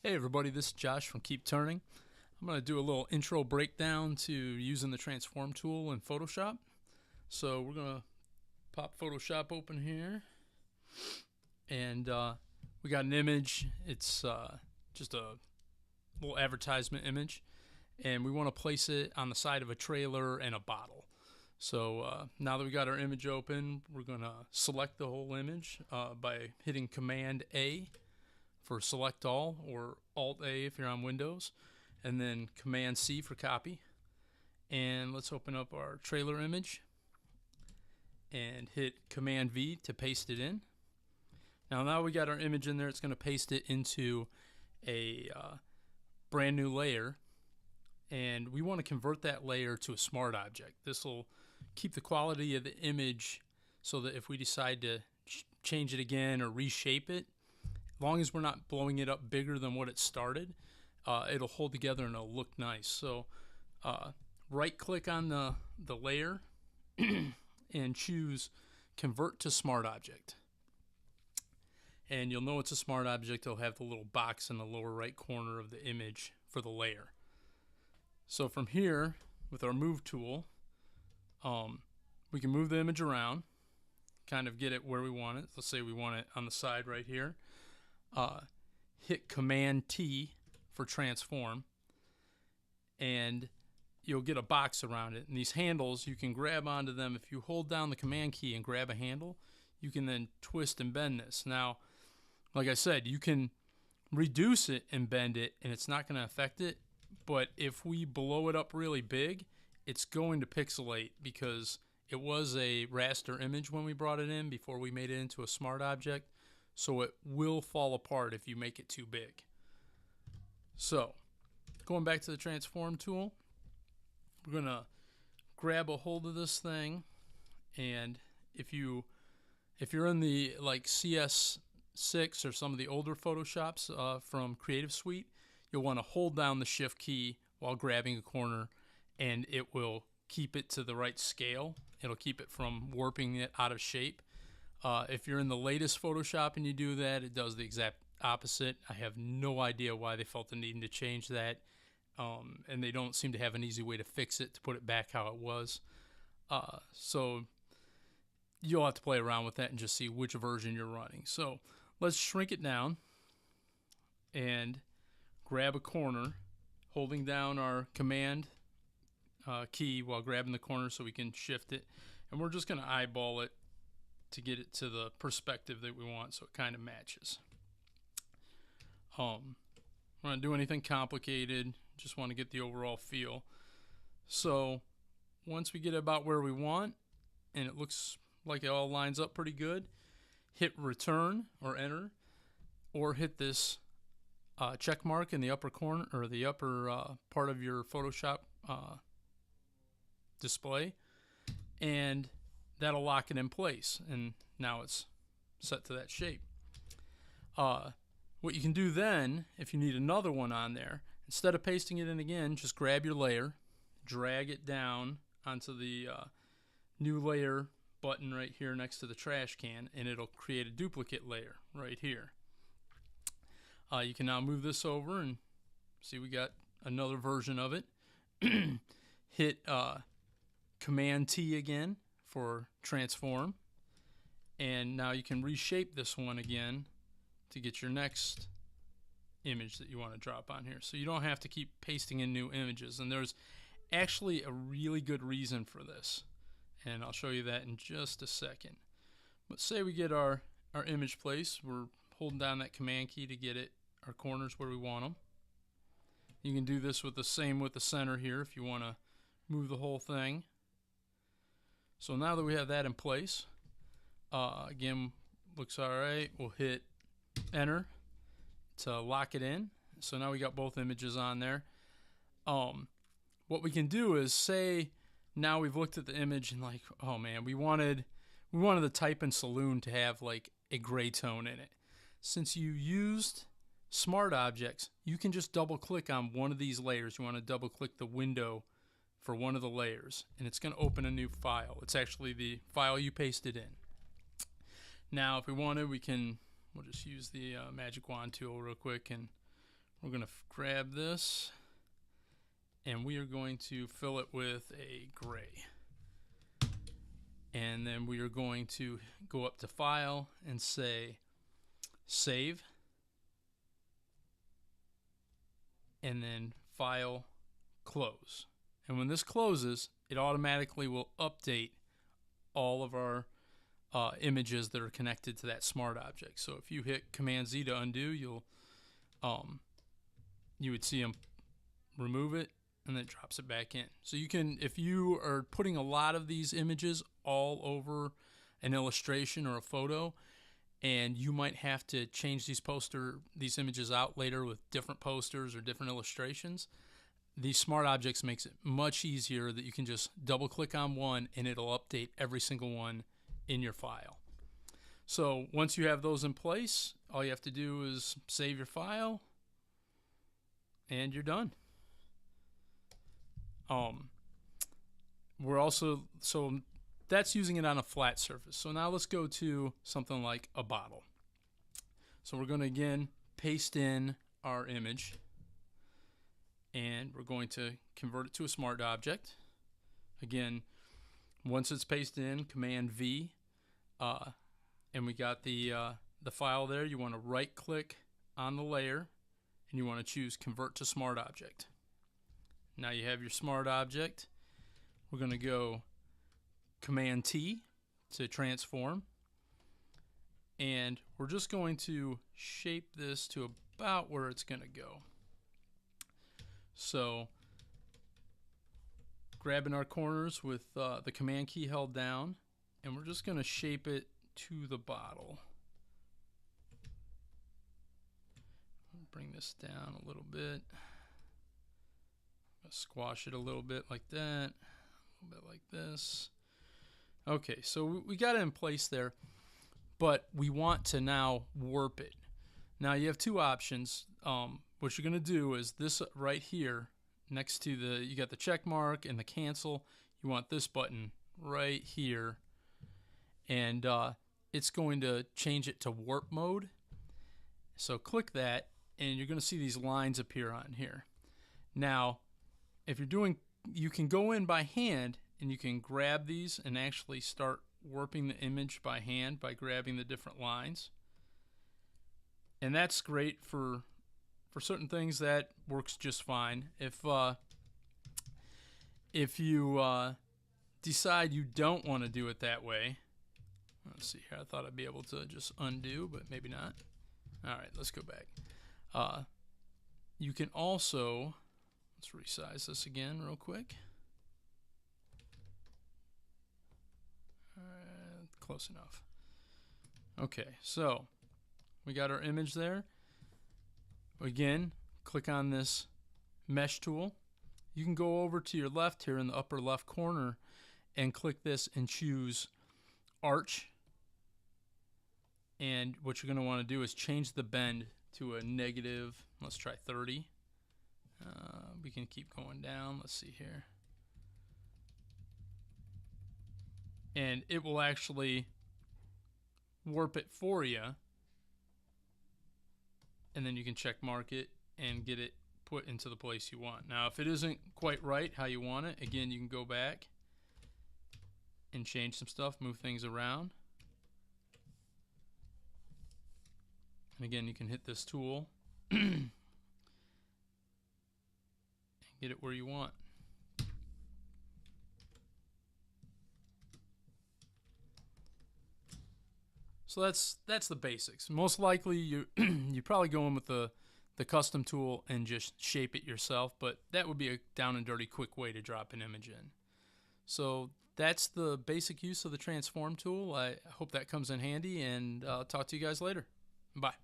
Hey everybody, this is Josh from Keep Turning. I'm going to do a little intro breakdown to using the transform tool in Photoshop. So we're going to pop Photoshop open here, and we got an image. It's just a little advertisement image, and we want to place it on the side of a trailer and a bottle. So now that we got our image open, we're going to select the whole image by hitting Command A for select all, or Alt A if you're on Windows, and then Command C for copy. And let's open up our trailer image and hit Command V to paste it in. Now we got our image in there, it's going to paste it into a brand new layer, and we want to convert that layer to a smart object. This will keep the quality of the image so that if we decide to change it again or reshape it, as long as we're not blowing it up bigger than what it started, it'll hold together and it'll look nice. So right click on the layer and choose Convert to Smart Object. And you'll know it's a smart object. It'll have the little box in the lower right corner of the image for the layer. So from here, with our Move tool, we can move the image around, kind of get it where we want it. Let's say we want it on the side right here. Hit Command T for transform, and you'll get a box around it. And these handles, you can grab onto them. If you hold down the Command key and grab a handle, you can then twist and bend this. Now, like I said, you can reduce it and bend it, and it's not going to affect it. But if we blow it up really big, it's going to pixelate, because it was a raster image when we brought it in before we made it into a smart object. So it will fall apart if you make it too big. So going back to the transform tool, we're going to grab a hold of this thing, and if you're in the like CS6 or some of the older Photoshops from Creative Suite, you'll want to hold down the Shift key while grabbing a corner, and it will keep it to the right scale. It'll keep it from warping it out of shape. If you're in the latest Photoshop and you do that, it does the exact opposite. I have no idea why they felt the need to change that, and they don't seem to have an easy way to fix it, to put it back how it was. So you'll have to play around with that and just see which version you're running. So let's shrink it down and grab a corner, holding down our Command key while grabbing the corner so we can shift it. And we're just going to eyeball it to get it to the perspective that we want, so it kind of matches. We're not going to do anything complicated, just want to get the overall feel. So once we get about where we want, and it looks like it all lines up pretty good, hit return or enter, or hit this check mark in the upper corner, or the upper part of your Photoshop display, and that'll lock it in place, and now it's set to that shape. What you can do then, if you need another one on there, instead of pasting it in again, just grab your layer, drag it down onto the new layer button right here next to the trash can, and it'll create a duplicate layer right here. You can now move this over and see we got another version of it. Hit Command T again for transform, and now you can reshape this one again to get your next image that you want to drop on here, so you don't have to keep pasting in new images. And there's actually a really good reason for this, and I'll show you that in just a second. But say we get our image placed, we're holding down that Command key to get it our corners where we want them. You can do this with the same with the center here if you want to move the whole thing. So now that we have that in place, again, looks all right. We'll hit enter to lock it in. So now we got both images on there. What we can do is, say now we've looked at the image and like, oh man, we wanted the type in Saloon to have like a gray tone in it. Since you used smart objects, you can just double click on one of these layers. You want to double click the window for one of the layers, and it's going to open a new file. It's actually the file you pasted in. Now if we wanted, we'll just use the magic wand tool real quick and We're going to grab this and we are going to fill it with a gray. And then we are going to go up to File and say Save. And then File, Close. And when this closes, it automatically will update all of our images that are connected to that smart object. So if you hit Command Z to undo, you would see them remove it, and then it drops it back in. So you can, if you are putting a lot of these images all over an illustration or a photo, and you might have to change these images out later with different posters or different illustrations, these smart objects makes it much easier that you can just double click on one and it'll update every single one in your file. So once you have those in place, all you have to do is save your file and you're done. So that's using it on a flat surface. So now let's go to something like a bottle. So we're going to again paste in our image and we're going to convert it to a smart object. Again, once it's pasted in, Command V, and we got the file there. You want to right click on the layer and you want to choose Convert to Smart Object. Now you have your smart object. We're going to go Command T to transform, and we're just going to shape this to about where it's going to go. So grabbing our corners with the Command key held down, and we're just going to shape it to the bottle. Bring this down a little bit. Squash it a little bit like that, a little bit like this. Okay, so we got it in place there, but we want to now warp it. Now you have two options. What you're going to do is this right here next to you got the check mark and the cancel. You want this button right here, and it's going to change it to warp mode. So click that and you're going to see these lines appear on here. Now if you're doing, you can go in by hand and you can grab these and actually start warping the image by hand by grabbing the different lines. And that's great for certain things. That works just fine. If you decide you don't want to do it that way, let's see here. I thought I'd be able to just undo, but maybe not. All right, let's go back. You can also, let's resize this again real quick. Close enough. Okay, so we got our image there. Again, click on this mesh tool. You can go over to your left here in the upper left corner and click this and choose arch. And what you're going to want to do is change the bend to a negative, let's try 30. We can keep going down. Let's see here. And it will actually warp it for you. And then you can check mark it and get it put into the place you want. Now, if it isn't quite right how you want it, again, you can go back and change some stuff, move things around. And again, you can hit this tool and get it where you want. So that's the basics. Most likely you probably go in with the custom tool and just shape it yourself, but that would be a down and dirty quick way to drop an image in. So that's the basic use of the transform tool. I hope that comes in handy, and I'll talk to you guys later. Bye.